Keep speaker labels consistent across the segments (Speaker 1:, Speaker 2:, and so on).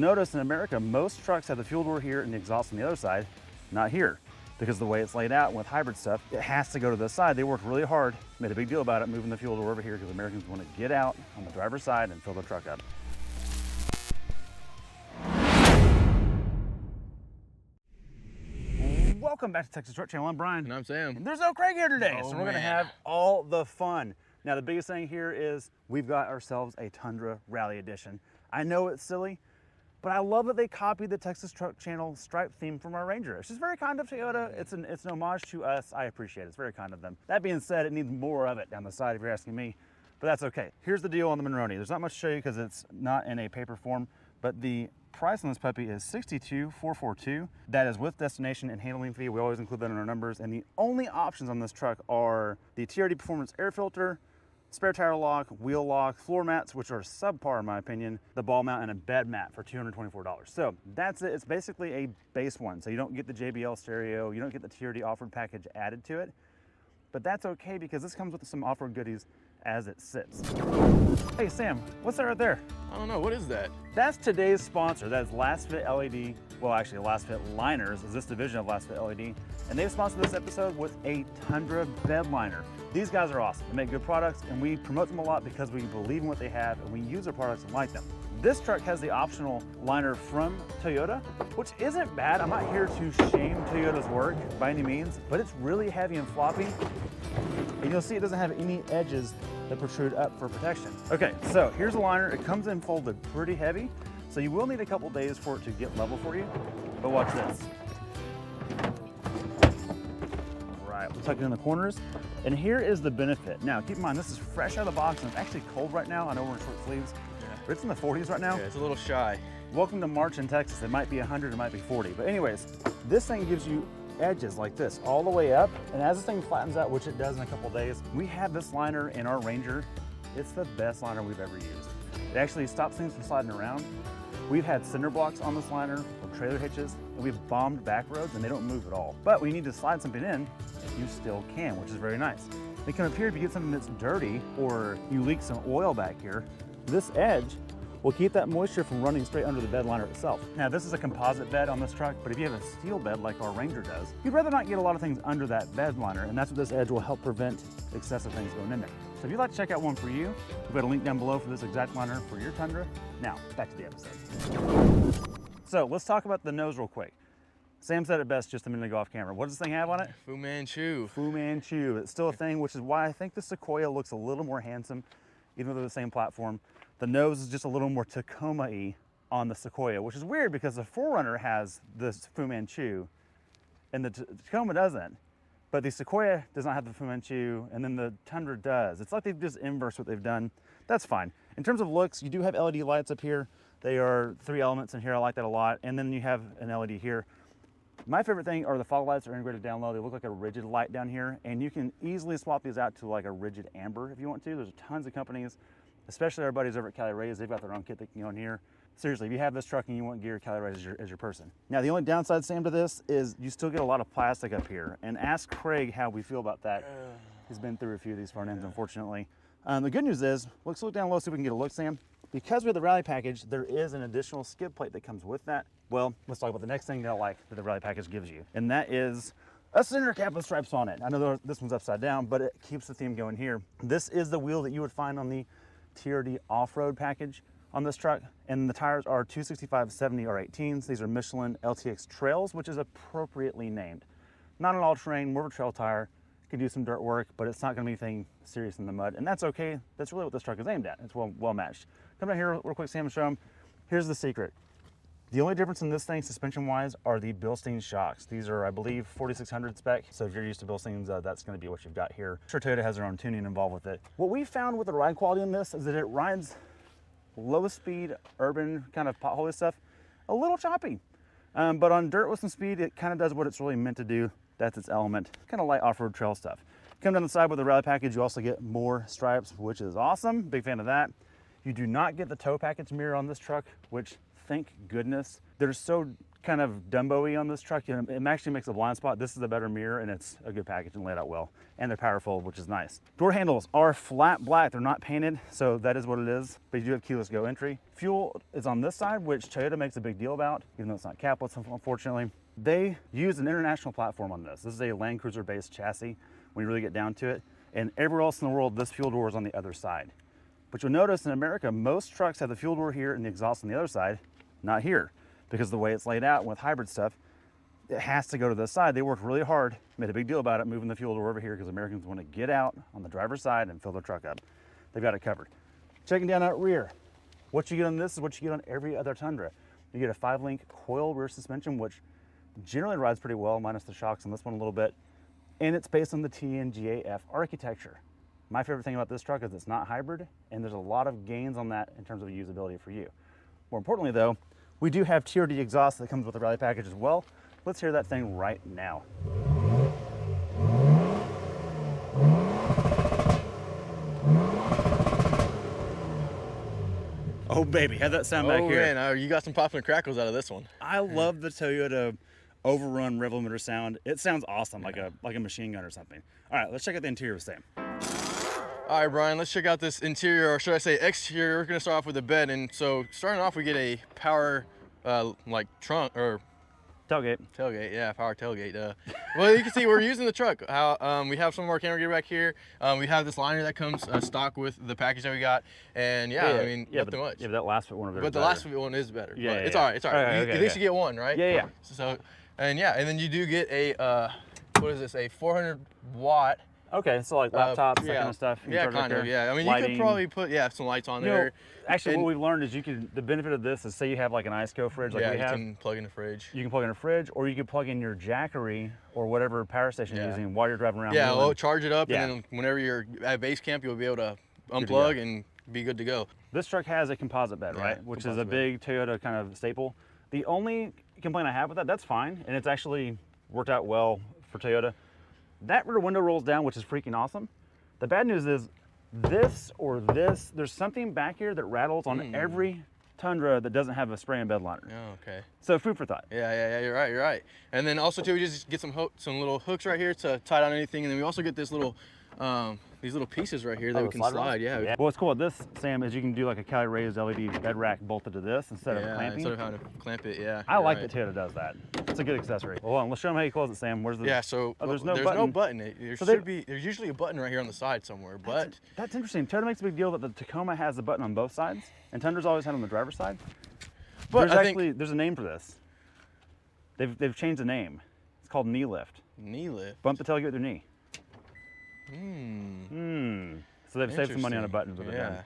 Speaker 1: Notice in America, most trucks have the fuel door here and the exhaust on the other side, not here. Because of the way it's laid out with hybrid stuff, it has to go to this side. They worked really hard, made a big deal about it, moving the fuel door over here because Americans want to get out on the driver's side and fill the truck up. Welcome back to Texas Truck Channel. I'm Brian.
Speaker 2: And I'm Sam.
Speaker 1: And there's no Craig here today,
Speaker 2: Oh,
Speaker 1: so we're gonna have all the fun. Now the biggest thing here is we've got ourselves a Tundra Rally Edition. I know it's silly, but I love that they copied the Texas Truck Channel stripe theme from our Ranger. It's just very kind of Toyota. It's an homage to us. I appreciate it. It's very kind of them. That being said, it needs more of it down the side if you're asking me, but that's okay. Here's the deal on the Monroney. There's not much to show you because it's not in a paper form, but the price on this puppy is $62,442. That is with destination and handling fee. We always include that in our numbers. And the only options on this truck are the TRD Performance air filter, spare tire lock, wheel lock, floor mats, which are subpar in my opinion, the ball mount, and a bed mat for $224. So that's it. It's basically a base one. So you don't get the JBL stereo, you don't get the TRD off-road package added to it, but that's okay because this comes with some off-road goodies as it sits. Hey Sam, what's that right there?
Speaker 2: I don't know, what is that?
Speaker 1: That's today's sponsor. That is Lasfit LED. Well, actually Lasfit Liners is this division of Lasfit LED. And they've sponsored this episode with a Tundra bed liner. These guys are awesome. They make good products and we promote them a lot because we believe in what they have and we use their products and like them. This truck has the optional liner from Toyota, which isn't bad. I'm not here to shame Toyota's work by any means, but it's really heavy and floppy. And you'll see it doesn't have any edges that protrude up for protection. Okay, so here's the liner. It comes in folded pretty heavy, so you will need a couple days for it to get level for you, but watch this. All right, we'll tuck it in the corners, and here is the benefit. Now, keep in mind, this is fresh out of the box, and it's actually cold right now. I know we're in short sleeves, but it's in the 40s right now.
Speaker 2: Yeah, it's a little shy.
Speaker 1: Welcome to March in Texas. It might be 100, it might be 40, but anyways, this thing gives you edges like this all the way up, and as this thing flattens out, which it does in a couple days, we have this liner in our Ranger. It's the best liner we've ever used. It actually stops things from sliding around. We've had cinder blocks on this liner or trailer hitches, and we've bombed back roads and they don't move at all. But when you need to slide something in, you still can, which is very nice. It can appear if you get something that's dirty or you leak some oil back here, this edge will keep that moisture from running straight under the bed liner itself. Now this is a composite bed on this truck, but if you have a steel bed like our Ranger does, you'd rather not get a lot of things under that bed liner, and that's what this edge will help prevent excessive things going in there. So if you'd like to check out one for you, we've got a link down below for this exact liner for your Tundra. Now, back to the episode. So let's talk about the nose real quick. Sam said it best just a minute ago off camera. What does this thing have on it?
Speaker 2: Fu Manchu.
Speaker 1: Fu Manchu. It's still a thing, which is why I think the Sequoia looks a little more handsome, even though they're the same platform. The nose is just a little more Tacoma-y on the Sequoia, which is weird because the 4Runner has this Fu Manchu and the Tacoma doesn't. But the Sequoia does not have the Fu Manchu, and then the Tundra does. It's like they've just inversed what they've done. That's fine. In terms of looks, you do have LED lights up here. They are 3 elements in here. I like that a lot. And then you have an LED here. My favorite thing are the fog lights that are integrated down low. They look like a rigid light down here, and you can easily swap these out to like a rigid amber if you want to. There's tons of companies, especially our buddies over at Cali Rays. They've got their own kit that can go in here. Seriously, if you have this truck and you want gear, Cali Rays as your person. Now, the only downside, Sam, to this is you still get a lot of plastic up here. And ask Craig how we feel about that. He's been through a few of these front ends, unfortunately. The good news is, let's look down low so we can get a look, Sam. Because we have the Rally package, there is an additional skid plate that comes with that. Well, let's talk about the next thing that I like that the Rally package gives you. And that is a center cap with stripes on it. I know this one's upside down, but it keeps the theme going here. This is the wheel that you would find on the TRD off-road package on this truck, and the tires are 265/70 R18s. These are Michelin LTX Trails, which is appropriately named. Not an all-terrain, more of a trail tire. Can do some dirt work, but it's not going to be anything serious in the mud, and that's okay. That's really what this truck is aimed at. It's well matched. Come down here real quick, Sam, and show them. Here's the secret. The only difference in this thing, suspension-wise, are the Bilstein shocks. These are, I believe, 4600 spec. So if you're used to Bilsteins, that's going to be what you've got here. I'm sure Toyota has their own tuning involved with it. What we found with the ride quality in this is that it rides low speed, urban kind of potholey stuff, a little choppy. But on dirt with some speed, it kind of does what it's really meant to do. That's its element. Kind of light off-road trail stuff. Come down the side with the Rally package, you also get more stripes, which is awesome. Big fan of that. You do not get the tow package mirror on this truck, which, thank goodness. They're so kind of Dumbo-y on this truck. It actually makes a blind spot. This is a better mirror, and it's a good package and laid out well. And they're powerful, which is nice. Door handles are flat black. They're not painted, so that is what it is. But you do have keyless go entry. Fuel is on this side, which Toyota makes a big deal about, even though it's not capless, unfortunately. They use an international platform on this. This is a Land Cruiser-based chassis when you really get down to it. And everywhere else in the world, this fuel door is on the other side. But you'll notice in America, most trucks have the fuel door here and the exhaust on the other side, not here. Because of the way it's laid out with hybrid stuff, it has to go to this side. They worked really hard, made a big deal about it, moving the fuel door over here because Americans want to get out on the driver's side and fill their truck up. They've got it covered. Checking down out rear. What you get on this is what you get on every other Tundra. You get a 5-link coil rear suspension, which generally rides pretty well, minus the shocks on this one a little bit. And it's based on the TNGA-F architecture. My favorite thing about this truck is it's not hybrid, and there's a lot of gains on that in terms of usability for you. More importantly though, we do have TRD exhaust that comes with the Rally package as well. Let's hear that thing right now. Oh baby, how'd that sound back here?
Speaker 2: Oh man, you got some popping and crackles out of this one.
Speaker 1: I love the Toyota overrun rev limiter sound. It sounds awesome, like a machine gun or something. All right, let's check out the interior of the same.
Speaker 2: All right, Brian, let's check out this interior, or should I say exterior. We're gonna start off with the bed. And so starting off, we get a power like trunk or
Speaker 1: Tailgate.
Speaker 2: Tailgate, yeah, power tailgate. Well, you can see we're using the truck. How we have some of our camera gear back here. We have this liner that comes stock with the package that we got, and I mean, nothing much.
Speaker 1: Yeah, but that Lasfit one over there.
Speaker 2: But the Lasfit one is better.
Speaker 1: Yeah,
Speaker 2: but it's all right. It's all right.
Speaker 1: Okay,
Speaker 2: at least you get one, right?
Speaker 1: Yeah.
Speaker 2: So, and then you do get a what is this? A 400 watt.
Speaker 1: Okay, so like laptops, that kind of stuff.
Speaker 2: Yeah, kind of. Yeah, I mean,
Speaker 1: lighting.
Speaker 2: you could probably put some lights on there.
Speaker 1: Actually, what we've learned is the benefit of this is, say you have like an ISCO fridge, like we have.
Speaker 2: You can plug in a fridge.
Speaker 1: You can plug in a fridge, or you can plug in your Jackery or whatever power station you're using while you're driving around.
Speaker 2: Yeah, well, charge it up, and then whenever you're at base camp, you'll be able to unplug and be good to go.
Speaker 1: This truck has a composite bed, right? Which is a big Toyota kind of staple. The only complaint I have with that's fine, and it's actually worked out well for Toyota. That rear window rolls down, which is freaking awesome. The bad news is this or this, there's something back here that rattles on every Tundra that doesn't have a spray and bed liner.
Speaker 2: Oh, okay.
Speaker 1: So food for thought.
Speaker 2: Yeah, you're right. And then also too, we just get some little hooks right here to tie down anything, and then we also get this little these little pieces right here that we can slide. Yeah.
Speaker 1: Well, what's cool about this, Sam, is you can do like a Cali raised LED bed rack bolted to this instead of clamping.
Speaker 2: Instead of having to clamp it. Yeah.
Speaker 1: I like that Toyota does that. It's a good accessory. Well, hold on, let's show them how you close it, Sam. Where's the?
Speaker 2: Yeah. So
Speaker 1: there's
Speaker 2: no button. There's usually a button right here on the side somewhere, but
Speaker 1: that's interesting. Toyota makes a big deal that the Tacoma has a button on both sides, and Tundra's always had on the driver's side. But there's a name for this. They've changed the name. It's called knee lift.
Speaker 2: Knee lift.
Speaker 1: Bump the tailgate with your knee. So they've saved some money on a button with it.
Speaker 2: Yeah.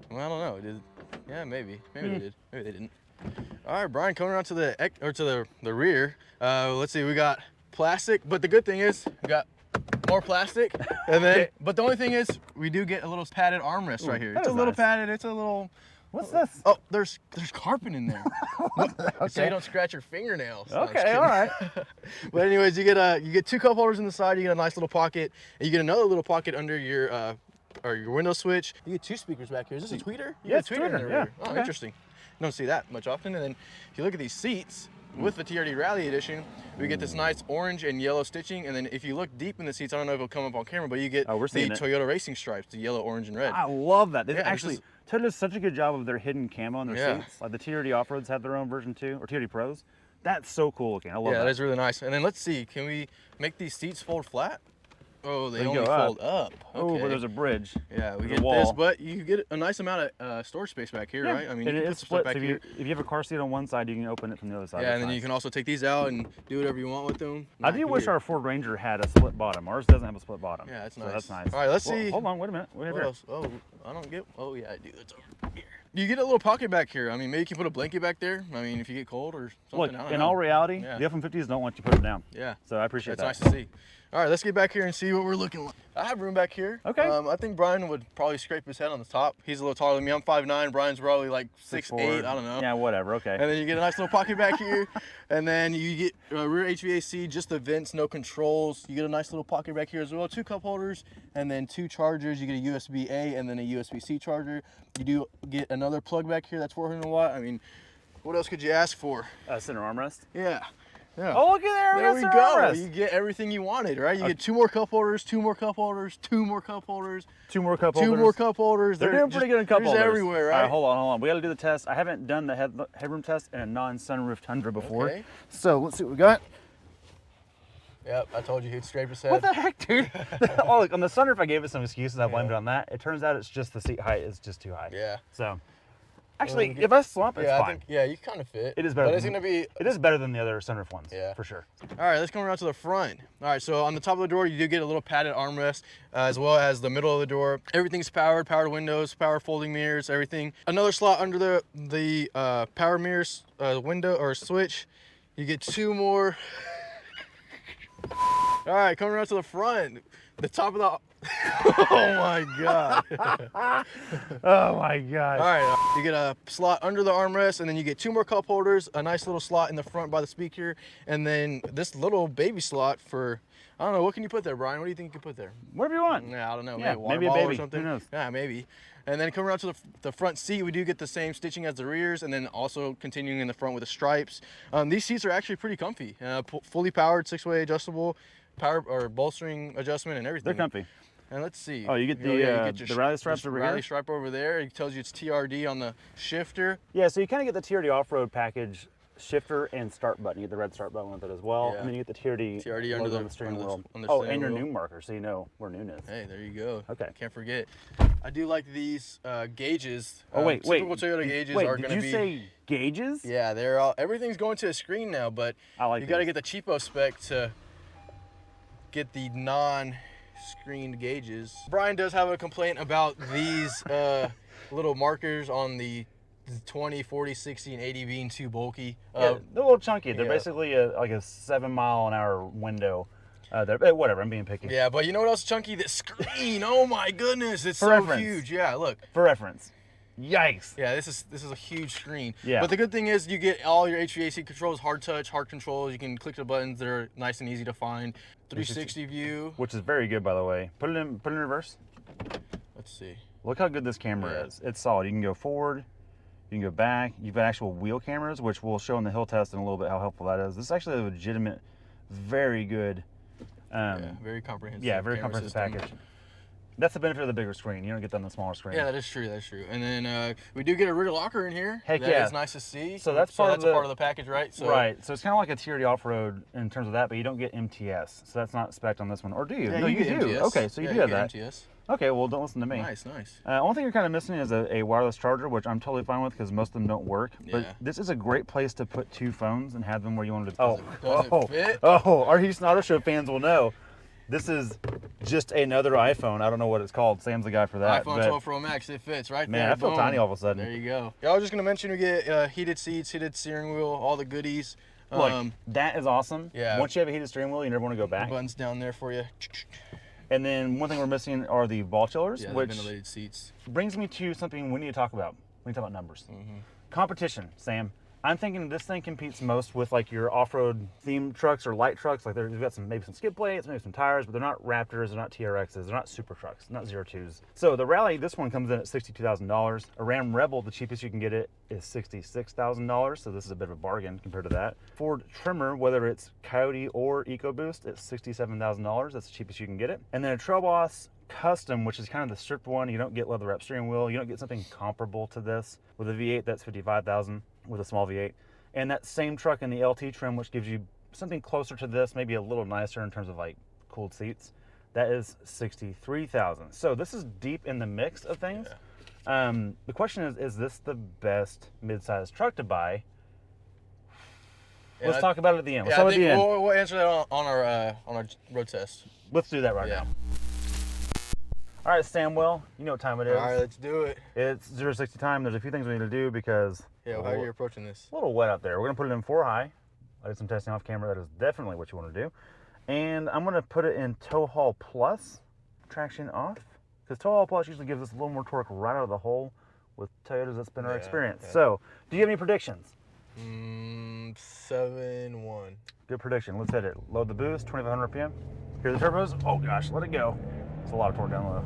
Speaker 2: Well, I don't know. Yeah, maybe. Maybe they did. Maybe they didn't. All right, Brian, coming around to the rear. Let's see. We got plastic, but the good thing is we got more plastic. And then, but the only thing is we do get a little padded armrast right here. It's a little padded. It's a little.
Speaker 1: What's this?
Speaker 2: Oh, there's carpet in there. So you don't scratch your fingernails.
Speaker 1: Okay, all right.
Speaker 2: But anyways, you get two cup holders in the side. You get a nice little pocket, and you get another little pocket under your window switch. You get two speakers back here. Is this a tweeter?
Speaker 1: Yeah, it's a tweeter. Yeah.
Speaker 2: Oh, interesting. You don't see that much often. And then if you look at these seats, with the TRD Rally Edition, we get this nice orange and yellow stitching, and then if you look deep in the seats, I don't know if it'll come up on camera, but you get the Toyota racing stripes, the yellow, orange, and red.
Speaker 1: I love that. Actually, Toyota does such a good job of their hidden camo on their seats. Like the TRD Off-Roads have their own version too, or TRD Pros. That's so cool looking. I love that.
Speaker 2: Yeah, that is really nice. And then let's see, can we make these seats fold flat? Oh, they only fold up. Okay.
Speaker 1: Oh, but there's a bridge.
Speaker 2: Yeah, we get this, but you get a nice amount of storage space back here, right? I mean, you can put stuff back here.
Speaker 1: If you have a car seat on one side, you can open it from the other side.
Speaker 2: Yeah, and then you can also take these out and do whatever you want with them.
Speaker 1: I do wish our Ford Ranger had a split bottom. Ours doesn't have a split bottom.
Speaker 2: Yeah, that's nice.
Speaker 1: So that's nice.
Speaker 2: All right, let's see.
Speaker 1: Hold on, wait a minute.
Speaker 2: What else? Oh, I don't get. Oh yeah, I do. It's over here. You get a little pocket back here. I mean, maybe you can put a blanket back there. I mean, if you get cold or something.
Speaker 1: Look, in all reality, the F-150s don't want you to put them down.
Speaker 2: Yeah.
Speaker 1: So I appreciate that.
Speaker 2: That's nice to see. All right, let's get back here and see what we're looking like. I have room back here.
Speaker 1: Okay.
Speaker 2: I think Brian would probably scrape his head on the top. He's a little taller than me. I'm 5'9". Brian's probably like 6'8". I don't know.
Speaker 1: Yeah, whatever. Okay.
Speaker 2: And then you get a nice little pocket back here. And then you get rear HVAC, just the vents, no controls. You get a nice little pocket back here as well. 2 cup holders and then 2 chargers. You get a USB-A and then a USB-C charger. You do get another plug back here that's 400 watt. I mean, What else could you ask for?
Speaker 1: Center armrest.
Speaker 2: Yeah. Yeah.
Speaker 1: Oh, look at
Speaker 2: There we
Speaker 1: center
Speaker 2: go.
Speaker 1: armrest.
Speaker 2: You get everything you wanted, right? You get 2 more cup holders, 2 more cup holders, 2 more cup holders,
Speaker 1: 2 more cup
Speaker 2: 2
Speaker 1: holders.
Speaker 2: more cup holders.
Speaker 1: They're doing pretty good in cup holders.
Speaker 2: Everywhere, right?
Speaker 1: All right, hold on. We got to do the test. I haven't done the headroom test in a non-sunroof Tundra before.
Speaker 2: Okay.
Speaker 1: So let's see what we got.
Speaker 2: Yep, I told you he'd scrape his head.
Speaker 1: What the heck, dude? Oh, look, on the sunroof, I gave it some excuses. I blamed it on that. It turns out it's just the seat height is just too high.
Speaker 2: Yeah.
Speaker 1: So, actually, if I slump, it's
Speaker 2: I
Speaker 1: fine.
Speaker 2: think, yeah, you kind of fit.
Speaker 1: It is better.
Speaker 2: But it's gonna be.
Speaker 1: It is better than the other sunroof ones.
Speaker 2: Yeah,
Speaker 1: for sure.
Speaker 2: All right, let's come around to the front. All right, so on the top of the door, you do get a little padded armrest, as well as the middle of the door. Everything's powered windows, power folding mirrors, everything. Another slot under the power mirrors window or switch. You get 2 more. All right, coming around to the front, the top of the. Oh my God.
Speaker 1: Oh my God.
Speaker 2: All right, you get a slot under the armrest, and then you get 2 more cup holders, a nice little slot in the front by the speaker, and then this little baby slot for, I don't know, what can you put there, Brian? What do you think you could put there?
Speaker 1: Whatever you want.
Speaker 2: Yeah, I don't know,
Speaker 1: Yeah,
Speaker 2: maybe a water
Speaker 1: maybe a
Speaker 2: bottle
Speaker 1: baby.
Speaker 2: or something.
Speaker 1: Who knows?
Speaker 2: Yeah, maybe. And then coming around to the front seat, we do get the same stitching as the rears, and then also continuing in the front with the stripes. These seats are actually pretty comfy. Fully powered, 6-way adjustable, power or bolstering adjustment and everything.
Speaker 1: They're comfy.
Speaker 2: And let's see.
Speaker 1: Oh, you get the rally stripes over here?
Speaker 2: Rally stripe over there. It tells you it's TRD on the shifter.
Speaker 1: Yeah, so you kind of get the TRD off-road package shifter and start button. You get the red start button with it as well.
Speaker 2: Yeah.
Speaker 1: And then you get the TRD
Speaker 2: under
Speaker 1: logo
Speaker 2: the
Speaker 1: on the steering wheel.
Speaker 2: on the
Speaker 1: Oh,
Speaker 2: steering
Speaker 1: and your
Speaker 2: wheel.
Speaker 1: new marker, so you know where noon is.
Speaker 2: Hey, there you go.
Speaker 1: Okay.
Speaker 2: Can't forget. I do like these gauges.
Speaker 1: Oh, wait.
Speaker 2: Typical Toyota gauges are going to be.
Speaker 1: Did you say gauges?
Speaker 2: Yeah, they're all. Everything's going to a screen now, but
Speaker 1: I like
Speaker 2: you got to
Speaker 1: these.
Speaker 2: get the cheapo spec to get the non-screened gauges. Brian does have a complaint about these little markers on the 20, 40, 60, and 80 being too bulky.
Speaker 1: Yeah, they're a little chunky. They're
Speaker 2: yeah.
Speaker 1: basically like a 7-mile-an-hour window. Whatever, I'm being picky.
Speaker 2: Yeah, but you know what else is chunky? The screen. Oh my goodness, it's
Speaker 1: For
Speaker 2: so
Speaker 1: reference.
Speaker 2: huge. Yeah, look.
Speaker 1: For reference. Yikes.
Speaker 2: Yeah, this is a huge screen.
Speaker 1: Yeah.
Speaker 2: But the good thing is you get all your HVAC controls, hard touch, hard controls. You can click the buttons. They're nice and easy to find. 360 view.
Speaker 1: Which is very good, by the way. Put it in reverse.
Speaker 2: Let's see.
Speaker 1: Look how good this camera
Speaker 2: Yeah.
Speaker 1: is. It's solid. You can go forward. You can go back. You've got actual wheel cameras, which we'll show in the hill test in a little bit how helpful that is. This is actually a legitimate, very good.
Speaker 2: Very comprehensive.
Speaker 1: Yeah, very
Speaker 2: camera
Speaker 1: comprehensive
Speaker 2: system.
Speaker 1: package. That's the benefit of the bigger screen. You don't get that on the smaller screen.
Speaker 2: Yeah, that is true. That's true. And then we do get a rear locker in here.
Speaker 1: Heck
Speaker 2: That
Speaker 1: yeah.
Speaker 2: is nice to see.
Speaker 1: So that's part of
Speaker 2: a part of the package, right? So,
Speaker 1: right. So it's kind of like a TRD off-road in terms of that, but you don't get MTS. So that's not spec'd on this one. Or do you?
Speaker 2: Yeah,
Speaker 1: No, you
Speaker 2: get
Speaker 1: do.
Speaker 2: MTS.
Speaker 1: Okay, so you
Speaker 2: Yeah,
Speaker 1: do have
Speaker 2: get
Speaker 1: that.
Speaker 2: MTS.
Speaker 1: Okay, well, don't listen to me.
Speaker 2: Nice, nice.
Speaker 1: Only thing you're kind of missing is a wireless charger, which I'm totally fine with because most of them don't work. But
Speaker 2: Yeah.
Speaker 1: this is a great place to put 2 phones and have them where you want to.
Speaker 2: Does it fit?
Speaker 1: Our Houston Auto Show fans will know. This is just another iPhone. I don't know what it's called. Sam's the guy for that.
Speaker 2: iPhone 12 Pro Max, it fits right there.
Speaker 1: Man, I feel
Speaker 2: Boom.
Speaker 1: tiny all of a sudden.
Speaker 2: There you go. Yeah, I was just gonna mention we get heated seats, heated steering wheel, all the goodies.
Speaker 1: Look, that is awesome.
Speaker 2: yeah.
Speaker 1: Once you have a heated steering wheel, you never want to go back.
Speaker 2: Buttons down there for you.
Speaker 1: And then one thing we're missing are the ball chillers,
Speaker 2: Yeah, the
Speaker 1: which
Speaker 2: ventilated seats.
Speaker 1: brings me to something we need to talk about. We need to talk about numbers.
Speaker 2: Mm-hmm.
Speaker 1: Competition, Sam. I'm thinking this thing competes most with like your off-road themed trucks or light trucks. Like they've got maybe some skid plates, maybe some tires, but they're not Raptors, they're not TRXs, they're not super trucks, not 02s. So the Rally, this one comes in at $62,000. A Ram Rebel, the cheapest you can get it is $66,000. So this is a bit of a bargain compared to that. Ford Trimmer, whether it's Coyote or EcoBoost, it's $67,000. That's the cheapest you can get it. And then a Trail Boss Custom, which is kind of the stripped one. You don't get leather wrap steering wheel. You don't get something comparable to this. With a V8, that's $55,000 with a small V8. And that same truck in the LT trim, which gives you something closer to this, maybe a little nicer in terms of like cooled seats, that is $63,000. So this is deep in the mix of things. Yeah. The question is this the best mid-sized truck to buy? Let's talk about it at the end.
Speaker 2: Yeah, I think we'll answer that on our road test.
Speaker 1: Let's do that right now. All right, Samwell, you know what time it is.
Speaker 2: All right, let's do it.
Speaker 1: It's 0-60 time. There's a few things we need to do because
Speaker 2: how are you approaching this?
Speaker 1: A little wet out there. We're gonna put it in 4 high. I did some testing off camera. That is definitely what you want to do. And I'm gonna put it in tow haul plus, traction off, because tow haul plus usually gives us a little more torque right out of the hole. With Toyotas, that's been our experience. Okay. So, do you have any predictions?
Speaker 2: 7-1.
Speaker 1: Good prediction. Let's hit it. Load the boost, 2,500 RPM. Hear the turbos. Oh gosh, let it go. It's a lot of torque down low.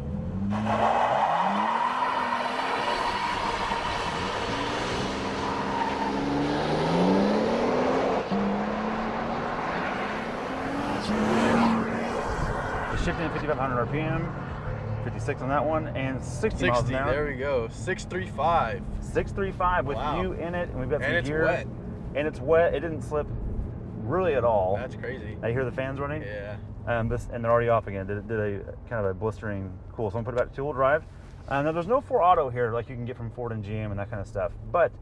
Speaker 1: shifting at 5,500 RPM, 56 on that one, and 60 miles an hour.
Speaker 2: There we go. 635.
Speaker 1: 635 with
Speaker 2: Wow.
Speaker 1: you in it, and we've got some
Speaker 2: And it's
Speaker 1: gear.
Speaker 2: wet.
Speaker 1: And it's wet. It didn't slip really at all.
Speaker 2: That's crazy.
Speaker 1: I hear the fans running.
Speaker 2: Yeah.
Speaker 1: And they're already off again. Did a kind of a blistering cool. So I'm gonna put it back to two-wheel drive. Now there's no 4Auto here like you can get from Ford and GM and that kind of stuff. But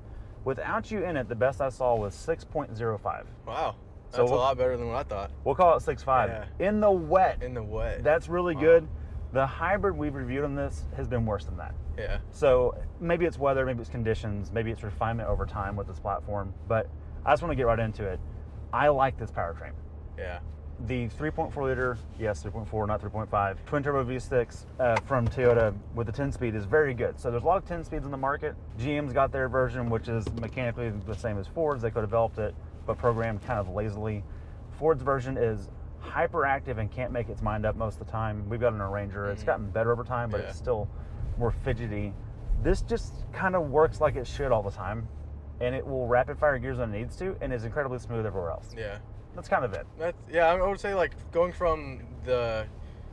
Speaker 1: without you in it, the best I saw was 6.05.
Speaker 2: Wow.
Speaker 1: So
Speaker 2: That's a lot better than what I thought.
Speaker 1: We'll call it 6.5.
Speaker 2: Yeah.
Speaker 1: In the wet.
Speaker 2: In the wet.
Speaker 1: That's really good. The hybrid we've reviewed on this has been worse than that.
Speaker 2: Yeah.
Speaker 1: So maybe it's weather, maybe it's conditions, maybe it's refinement over time with this platform. But I just want to get right into it. I like this powertrain.
Speaker 2: Yeah.
Speaker 1: The 3.4 liter, yes, 3.4, not 3.5, twin turbo V6 from Toyota with the 10 speed is very good. So there's a lot of 10 speeds in the market. GM's got their version, which is mechanically the same as Ford's. They co-developed it, but programmed kind of lazily. Ford's version is hyperactive and can't make its mind up most of the time. We've got an Ranger. It's gotten better over time, but it's still more fidgety. This just kind of works like it should all the time, and it will rapid fire gears when it needs to, and is incredibly smooth everywhere else.
Speaker 2: Yeah.
Speaker 1: That's kind of it.
Speaker 2: I would say like going from the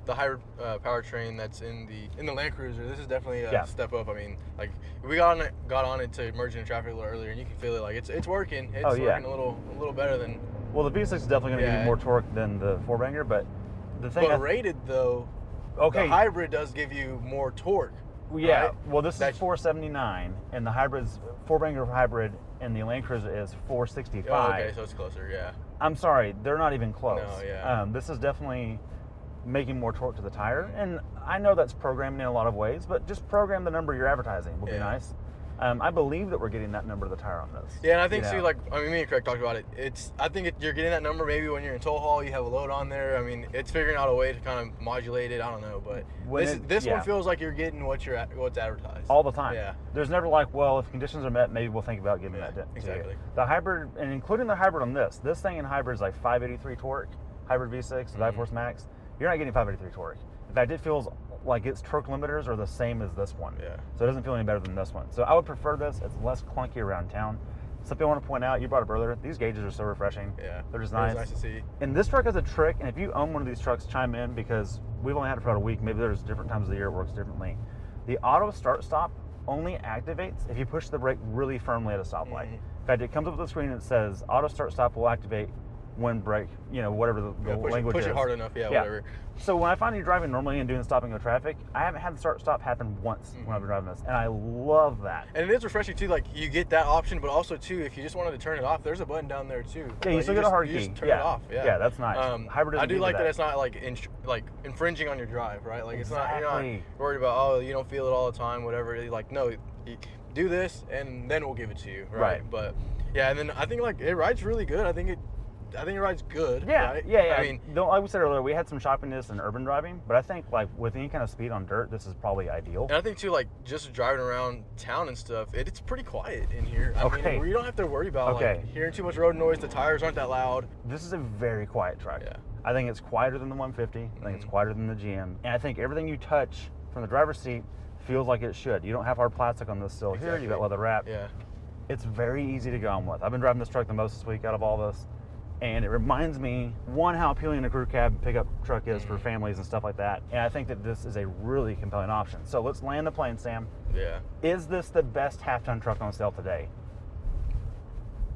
Speaker 2: hybrid powertrain that's in the Land Cruiser, this is definitely a step up. I mean, like we got on it to merge in traffic a little earlier, and you can feel it. Like it's working. It's working a little better than.
Speaker 1: Well, the V6 is definitely going to give you more torque than the four-banger, but the thing.
Speaker 2: But rated though, the hybrid does give you more torque.
Speaker 1: Yeah.
Speaker 2: Right?
Speaker 1: Well, this is 479, and the hybrid's four-banger hybrid in the Land Cruiser is 465.
Speaker 2: Oh, okay, so it's closer. Yeah.
Speaker 1: I'm sorry, they're not even close.
Speaker 2: No, yeah.
Speaker 1: This is definitely making more torque to the tire, and I know that's programming in a lot of ways, but just program the number you're advertising would be nice. I believe that we're getting that number of the tire on this.
Speaker 2: Yeah, and I think too, like, I mean, me and Craig talked about it. I think you're getting that number maybe when you're in tow haul, you have a load on there. I mean, it's figuring out a way to kind of modulate it. I don't know, but this one feels like you're getting what's advertised
Speaker 1: all the time.
Speaker 2: Yeah.
Speaker 1: There's never like, well, if conditions are met, maybe we'll think about giving that.
Speaker 2: Exactly.
Speaker 1: The hybrid, and including the hybrid on this thing in hybrid is like 583 torque, hybrid V6, the iForce Max. You're not getting 583 torque. In fact, it feels like its torque limiters are the same as this one.
Speaker 2: Yeah.
Speaker 1: So it doesn't feel any better than this one. So I would prefer this. It's less clunky around town. Something I want to point out, you brought up earlier, these gauges are so refreshing.
Speaker 2: Yeah.
Speaker 1: They're just nice.
Speaker 2: It's nice to see.
Speaker 1: And this truck has a trick, and if you own one of these trucks, chime in, because we've only had it for about a week. Maybe there's different times of the year it works differently. The auto start stop only activates if you push the brake really firmly at a stoplight. In fact, it comes up with a screen that says auto start stop will activate when brake, whatever the language is.
Speaker 2: Push it hard enough, whatever.
Speaker 1: So when I find you driving normally and doing stop and go traffic, I haven't had the start stop happen once when I've been driving this, and I love that.
Speaker 2: And it is refreshing too, like you get that option, but also too, if you just wanted to turn it off, there's a button down there too.
Speaker 1: Yeah, you still get a hard key.
Speaker 2: You just turn it off. Yeah,
Speaker 1: that's nice. Hybrid
Speaker 2: I do like that
Speaker 1: it's
Speaker 2: not like infringing on your drive, right? Like
Speaker 1: exactly.
Speaker 2: you're not worried about you don't feel it all the time, whatever. Like no, you do this and then we'll give it to you, right? But yeah, and then I think like it rides really good. I think it rides good.
Speaker 1: Yeah,
Speaker 2: right?
Speaker 1: yeah.
Speaker 2: I mean,
Speaker 1: like we said earlier, we had some shoppiness in urban driving, but I think like with any kind of speed on dirt, this is probably ideal.
Speaker 2: And I think too, like just driving around town and stuff, it's pretty quiet in here. I mean, we don't have to worry about like hearing too much road noise. The tires aren't that loud.
Speaker 1: This is a very quiet truck.
Speaker 2: Yeah.
Speaker 1: I think it's quieter than the 150. I think it's quieter than the GM, and I think everything you touch from the driver's seat feels like it should. You don't have hard plastic on this still. Here you got leather wrap.
Speaker 2: Yeah.
Speaker 1: It's very easy to go on with. I've been driving this truck the most this week out of all this. And it reminds me, one, how appealing a crew cab pickup truck is for families and stuff like that. And I think that this is a really compelling option. So let's land the plane, Sam.
Speaker 2: Yeah.
Speaker 1: Is this the best half-ton truck on sale today?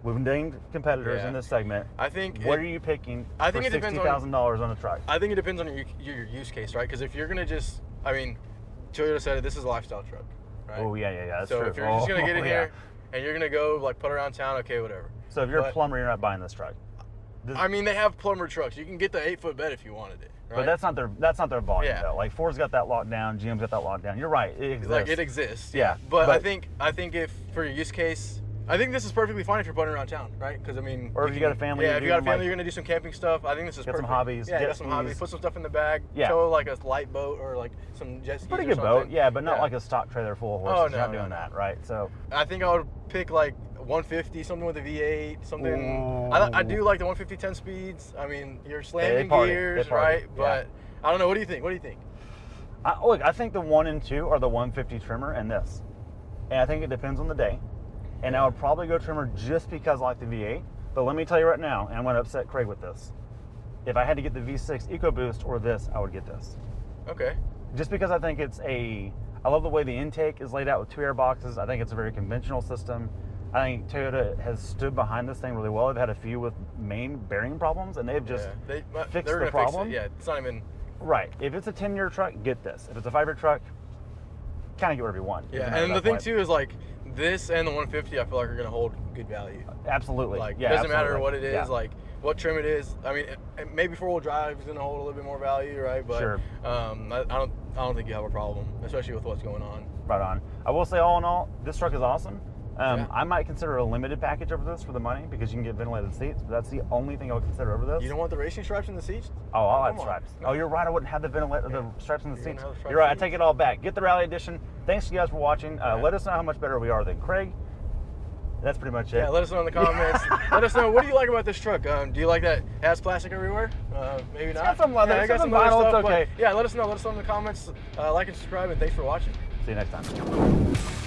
Speaker 1: We've named competitors in this segment.
Speaker 2: I think.
Speaker 1: What are you picking
Speaker 2: I think
Speaker 1: for $60,000 on a truck?
Speaker 2: I think it depends on your use case, right? Because if you're gonna Toyota said it, this is a lifestyle truck, right?
Speaker 1: Oh yeah, that's
Speaker 2: so
Speaker 1: true.
Speaker 2: So if you're just gonna get in here and you're gonna go like put around town, okay, whatever.
Speaker 1: So if you're a plumber, you're not buying this truck.
Speaker 2: I mean, they have plumber trucks. You can get the 8-foot bed if you wanted it. Right?
Speaker 1: But that's not their volume though. Like Ford's got that locked down, GM's got that locked down. You're right, it exists.
Speaker 2: Like it exists.
Speaker 1: Yeah.
Speaker 2: But I think if for your use case, I think this is perfectly fine if you're putting around town, right? Because I mean,
Speaker 1: or if you got a family.
Speaker 2: Yeah, if you got a family, you're gonna do some camping stuff. I think this is perfect.
Speaker 1: Some hobbies.
Speaker 2: Yeah, got some hobbies. Put some stuff in the bag.
Speaker 1: Yeah.
Speaker 2: Tow like a light boat or like some jet skis.
Speaker 1: Pretty good boat, but not like a stock trailer full of horses.
Speaker 2: Oh, no,
Speaker 1: you're not doing that, right? So
Speaker 2: I think I would pick like 150, something with a V8, something. I do like the 150 10 speeds. I mean, you're slamming gears, right? But I don't know. What do you think?
Speaker 1: Look, I think the 1 and 2 are the 150 trimmer and this, and I think it depends on the day. And I would probably go trimmer just because I like the V8. But let me tell you right now, and I'm going to upset Craig with this. if I had to get the V6 EcoBoost or this, I would get this.
Speaker 2: Okay.
Speaker 1: Just because I think I love the way the intake is laid out with 2 air boxes. I think it's a very conventional system. I think Toyota has stood behind this thing really well. They've had a few with main bearing problems, and they've just fixed the problem.
Speaker 2: Fix it. Yeah, it's not even...
Speaker 1: Right. If it's a 10-year truck, get this. If it's a 5-year truck, kind of get whatever you want.
Speaker 2: Yeah, and the thing too is like this and the 150, I feel like are going to hold good value.
Speaker 1: Absolutely.
Speaker 2: Like,
Speaker 1: yeah,
Speaker 2: it doesn't
Speaker 1: absolutely.
Speaker 2: matter what it is,
Speaker 1: Yeah.
Speaker 2: like what trim it is. I mean, maybe 4-wheel drive is going to hold a little bit more value, right? But
Speaker 1: Sure.
Speaker 2: I don't think you have a problem, especially with what's going on.
Speaker 1: Right on. I will say, all in all, this truck is awesome.
Speaker 2: Yeah.
Speaker 1: I might consider a limited package over this for the money because you can get ventilated seats, but that's the only thing I would consider over this.
Speaker 2: You don't want the racing stripes in the seats?
Speaker 1: Oh, I'll add
Speaker 2: Come on.
Speaker 1: stripes.
Speaker 2: No.
Speaker 1: Oh, you're right. I wouldn't have the the stripes in the
Speaker 2: You
Speaker 1: seats.
Speaker 2: wouldn't have the stripes
Speaker 1: You're right. I
Speaker 2: seats.
Speaker 1: take it all back. Get the Rally Edition. Thanks you guys for watching. Let us know how much better we are than Craig. That's pretty much it.
Speaker 2: Yeah, let us know in the comments. Let us know, what do you like about this truck? Do you like that it has plastic everywhere? Maybe not.
Speaker 1: got some leather,
Speaker 2: Yeah,
Speaker 1: it's
Speaker 2: I got
Speaker 1: got some
Speaker 2: leather
Speaker 1: vinyl,
Speaker 2: stuff,
Speaker 1: it's okay.
Speaker 2: but yeah, let us know. Let us know in the comments. Like and subscribe, and thanks for watching.
Speaker 1: See you next time.